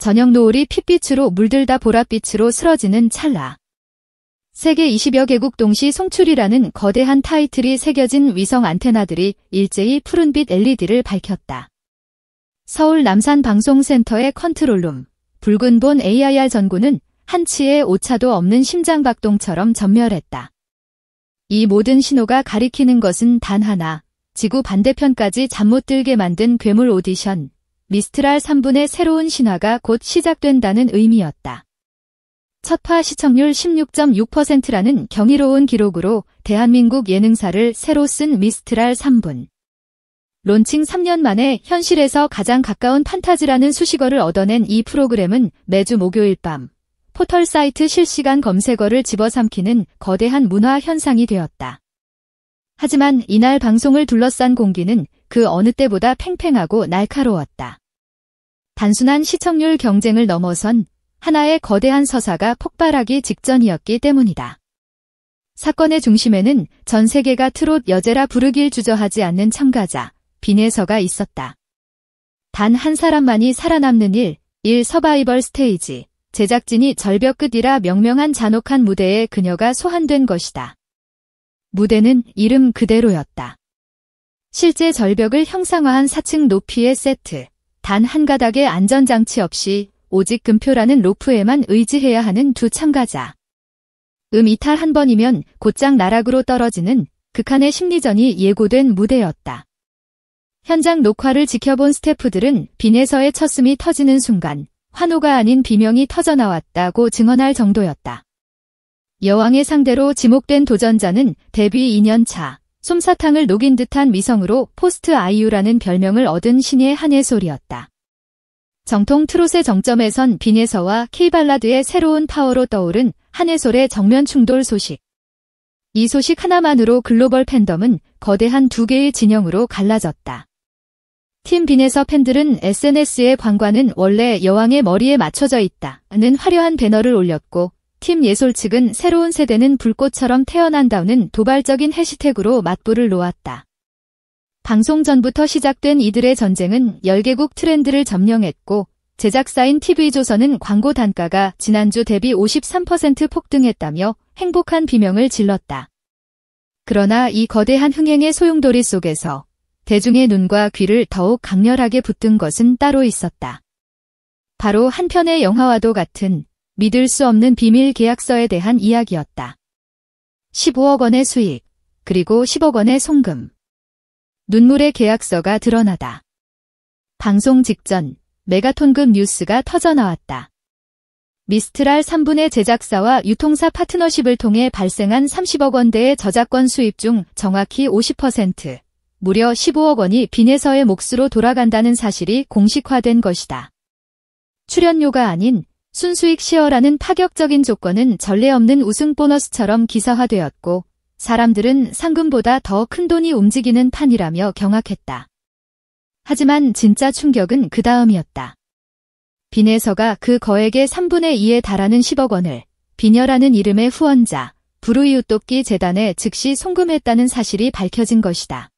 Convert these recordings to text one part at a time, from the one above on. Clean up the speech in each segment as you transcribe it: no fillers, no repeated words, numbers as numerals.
저녁 노을이 핏빛으로 물들다 보랏빛으로 스러지는 찰나. 세계 20여 개국 동시 송출이라는 거대한 타이틀이 새겨진 위성 안테나들이 일제히 푸른빛 LED를 밝혔다. 서울 남산방송센터의 컨트롤룸, 붉은 본 AIR 전구는 한치의 오차도 없는 심장박동처럼 전멸했다. 이 모든 신호가 가리키는 것은 단 하나, 지구 반대편까지 잠 못 들게 만든 괴물 오디션, 미스트랄 3분의 새로운 신화가 곧 시작된다는 의미였다. 첫화 시청률 16.6%라는 경이로운 기록으로 대한민국 예능사를 새로 쓴 미스트랄 3분. 론칭 3년 만에 현실에서 가장 가까운 판타지라는 수식어를 얻어낸 이 프로그램은 매주 목요일 밤 포털 사이트 실시간 검색어를 집어삼키는 거대한 문화 현상이 되었다. 하지만 이날 방송을 둘러싼 공기는 그 어느 때보다 팽팽하고 날카로웠다. 단순한 시청률 경쟁을 넘어선 하나의 거대한 서사가 폭발하기 직전이었기 때문이다. 사건의 중심에는 전 세계가 트롯 여제라 부르길 주저하지 않는 참가자, 빈에서가 있었다. 단 한 사람만이 살아남는 일 서바이벌 스테이지, 제작진이 절벽 끝이라 명명한 잔혹한 무대에 그녀가 소환된 것이다. 무대는 이름 그대로였다. 실제 절벽을 형상화한 4층 높이의 세트, 단 한 가닥의 안전장치 없이 오직 금표라는 로프에만 의지해야 하는 두 참가자. 이탈 한 번이면 곧장 나락으로 떨어지는 극한의 심리전이 예고된 무대였다. 현장 녹화를 지켜본 스태프들은 빈에서의 첫숨이 터지는 순간 환호가 아닌 비명이 터져나왔다고 증언할 정도였다. 여왕의 상대로 지목된 도전자는 데뷔 2년차, 솜사탕을 녹인 듯한 미성으로 포스트 아이유라는 별명을 얻은 신의 한해 소리였다. 정통 트롯의 정점에 선 빈에서와 K발라드의 새로운 파워로 떠오른 한해솔의 정면 충돌 소식. 이 소식 하나만으로 글로벌 팬덤은 거대한 두 개의 진영으로 갈라졌다. 팀 빈에서 팬들은 SNS에 광과는 원래 여왕의 머리에 맞춰져 있다는 화려한 배너를 올렸고, 팀 예솔 측은 새로운 세대는 불꽃처럼 태어난다는 도발적인 해시태그로 맞불을 놓았다. 방송 전부터 시작된 이들의 전쟁은 10개국 트렌드를 점령했고, 제작사인 TV조선은 광고 단가가 지난주 대비 53% 폭등했다며 행복한 비명을 질렀다. 그러나 이 거대한 흥행의 소용돌이 속에서 대중의 눈과 귀를 더욱 강렬하게 붙든 것은 따로 있었다. 바로 한 편의 영화와도 같은 믿을 수 없는 비밀 계약서에 대한 이야기였다. 15억 원의 수익, 그리고 10억 원의 송금. 눈물의 계약서가 드러나다. 방송 직전 메가톤급 뉴스가 터져나왔다. 미스트랄 3분의 제작사와 유통사 파트너십을 통해 발생한 30억 원대의 저작권 수입 중 정확히 50%, 무려 15억 원이 빈에서의 몫으로 돌아간다는 사실이 공식화된 것이다. 출연료가 아닌 순수익 쉐어라는 파격적인 조건은 전례 없는 우승 보너스처럼 기사화되었고, 사람들은 상금보다 더 큰 돈이 움직이는 판이라며 경악했다. 하지만 진짜 충격은 그 다음이었다. 빈에서가 그 거액의 3분의 2에 달하는 10억 원을 비녀라는 이름의 후원자, 부르이웃돕기 재단에 즉시 송금했다는 사실이 밝혀진 것이다.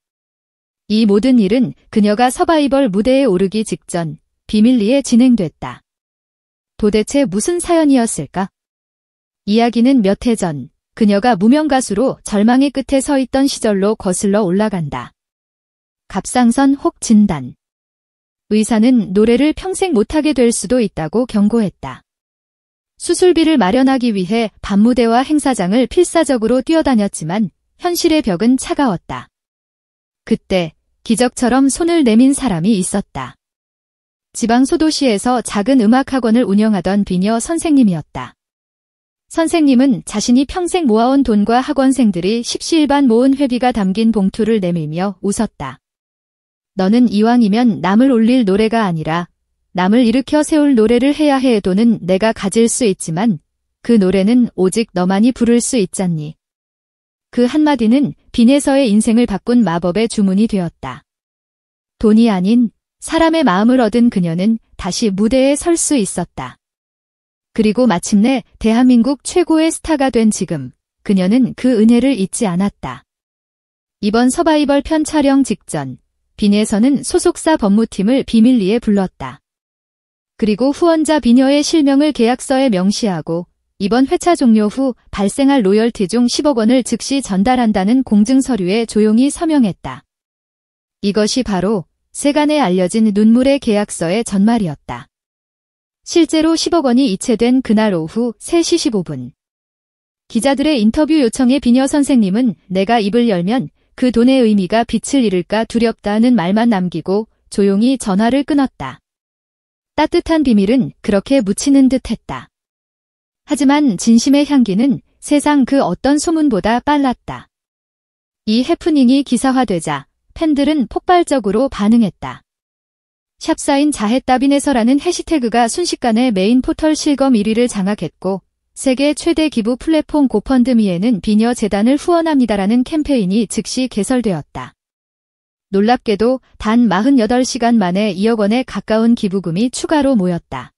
이 모든 일은 그녀가 서바이벌 무대에 오르기 직전 비밀리에 진행됐다. 도대체 무슨 사연이었을까? 이야기는 몇 해 전, 그녀가 무명 가수로 절망의 끝에 서 있던 시절로 거슬러 올라간다. 갑상선 혹 진단. 의사는 노래를 평생 못하게 될 수도 있다고 경고했다. 수술비를 마련하기 위해 밤무대와 행사장을 필사적으로 뛰어다녔지만 현실의 벽은 차가웠다. 그때 기적처럼 손을 내민 사람이 있었다. 지방 소도시에서 작은 음악학원을 운영하던 비녀 선생님이었다. 선생님은 자신이 평생 모아온 돈과 학원생들이 십시일반 모은 회비가 담긴 봉투를 내밀며 웃었다. 너는 이왕이면 남을 올릴 노래가 아니라 남을 일으켜 세울 노래를 해야 해. 돈은 내가 가질 수 있지만 그 노래는 오직 너만이 부를 수 있잖니. 그 한마디는 빈에서의 인생을 바꾼 마법의 주문이 되었다. 돈이 아닌 사람의 마음을 얻은 그녀는 다시 무대에 설 수 있었다. 그리고 마침내 대한민국 최고의 스타가 된 지금, 그녀는 그 은혜를 잊지 않았다. 이번 서바이벌 편 촬영 직전, 빈에서는 소속사 법무팀을 비밀리에 불렀다. 그리고 후원자 비녀의 실명을 계약서에 명시하고 이번 회차 종료 후 발생할 로열티 중 10억 원을 즉시 전달한다는 공증 서류에 조용히 서명했다. 이것이 바로 세간에 알려진 눈물의 계약서의 전말이었다. 실제로 10억 원이 이체된 그날 오후 3시 15분. 기자들의 인터뷰 요청에 비녀 선생님은 내가 입을 열면 그 돈의 의미가 빛을 잃을까 두렵다는 말만 남기고 조용히 전화를 끊었다. 따뜻한 비밀은 그렇게 묻히는 듯했다. 하지만 진심의 향기는 세상 그 어떤 소문보다 빨랐다. 이 해프닝이 기사화되자 팬들은 폭발적으로 반응했다. 샵사인 자해따비네서라는 해시태그가 순식간에 메인 포털 실검 1위를 장악했고 세계 최대 기부 플랫폼 고펀드미에는 비녀 재단을 후원합니다라는 캠페인이 즉시 개설되었다. 놀랍게도 단 48시간 만에 2억 원에 가까운 기부금이 추가로 모였다.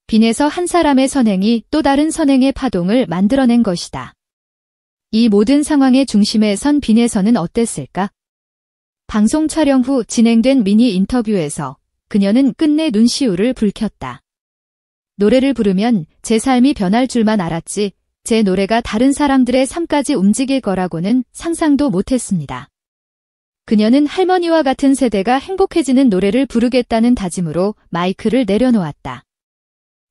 빈에서 한 사람의 선행이 또 다른 선행의 파동을 만들어낸 것이다. 이 모든 상황의 중심에 선 빈에서는 어땠을까? 방송 촬영 후 진행된 미니 인터뷰에서 그녀는 끝내 눈시울을 붉혔다. 노래를 부르면 제 삶이 변할 줄만 알았지 제 노래가 다른 사람들의 삶까지 움직일 거라고는 상상도 못했습니다. 그녀는 할머니와 같은 세대가 행복해지는 노래를 부르겠다는 다짐으로 마이크를 내려놓았다.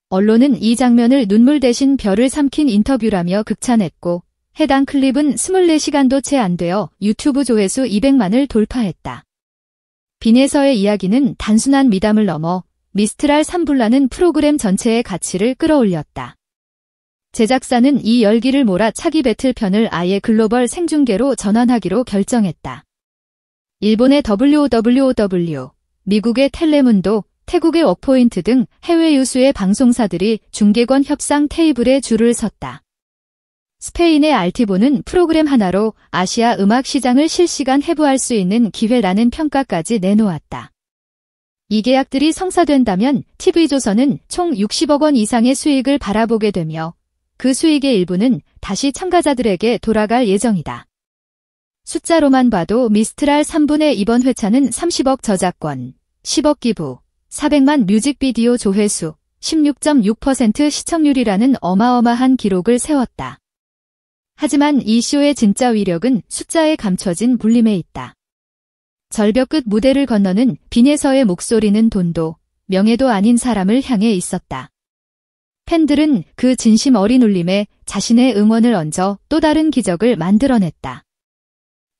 언론은 이 장면을 눈물 대신 별을 삼킨 인터뷰라며 극찬했고 해당 클립은 24시간도 채 안 되어 유튜브 조회수 200만을 돌파했다. 빈에서의 이야기는 단순한 미담을 넘어 미스트랄 3불라는 프로그램 전체의 가치를 끌어올렸다. 제작사는 이 열기를 몰아 차기 배틀편을 아예 글로벌 생중계로 전환하기로 결정했다. 일본의 WOWOW, 미국의 텔레문도, 태국의 워크포인트 등 해외 유수의 방송사들이 중계권 협상 테이블에 줄을 섰다. 스페인의 알티보는 프로그램 하나로 아시아 음악 시장을 실시간 해부할 수 있는 기회라는 평가까지 내놓았다. 이 계약들이 성사된다면 TV조선은 총 60억 원 이상의 수익을 바라보게 되며 그 수익의 일부는 다시 참가자들에게 돌아갈 예정이다. 숫자로만 봐도 미스트랄 3분의 이번 회차는 30억 저작권, 10억 기부, 400만 뮤직비디오 조회수, 16.6% 시청률이라는 어마어마한 기록을 세웠다. 하지만 이 쇼의 진짜 위력은 숫자에 감춰진 물림에 있다. 절벽 끝 무대를 건너는 빈에서의 목소리는 돈도 명예도 아닌 사람을 향해 있었다. 팬들은 그 진심 어린 울림에 자신의 응원을 얹어 또 다른 기적을 만들어냈다.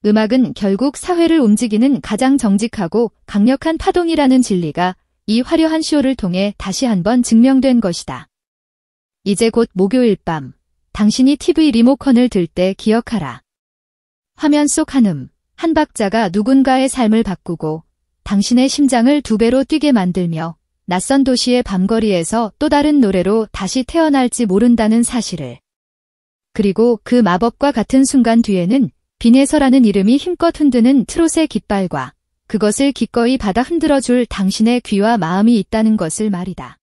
음악은 결국 사회를 움직이는 가장 정직하고 강력한 파동이라는 진리가 이 화려한 쇼를 통해 다시 한번 증명된 것이다. 이제 곧 목요일 밤, 당신이 TV 리모컨을 들 때 기억하라. 화면 속 한음, 한 박자가 누군가의 삶을 바꾸고 당신의 심장을 2배로 뛰게 만들며 낯선 도시의 밤거리에서 또 다른 노래로 다시 태어날지 모른다는 사실을. 그리고 그 마법과 같은 순간 뒤에는 빈에서라는 이름이 힘껏 흔드는 트롯의 깃발과 그것을 기꺼이 받아 흔들어줄 당신의 귀와 마음이 있다는 것을 말이다.